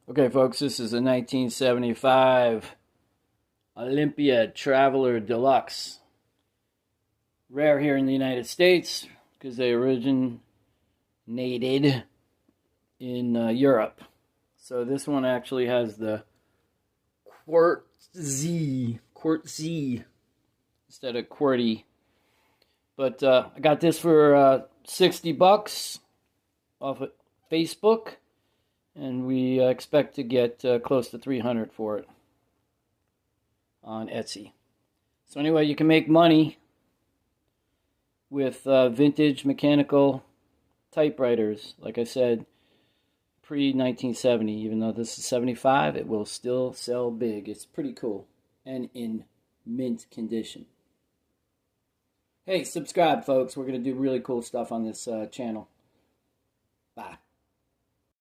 Okay, folks, this is a 1975 Olympia Traveler Deluxe. Rare here in the United States because they originated in Europe. So this one actually has the quartz Z instead of QWERTY. But I got this for $60 off of Facebook, and we expect to get close to 300 for it on Etsy. So anyway, you can make money with vintage mechanical typewriters. Like I said, pre-1970, even though this is 75, it will still sell big. It's pretty cool and in mint condition. Hey, subscribe, folks. We're going to do really cool stuff on this channel. Bye.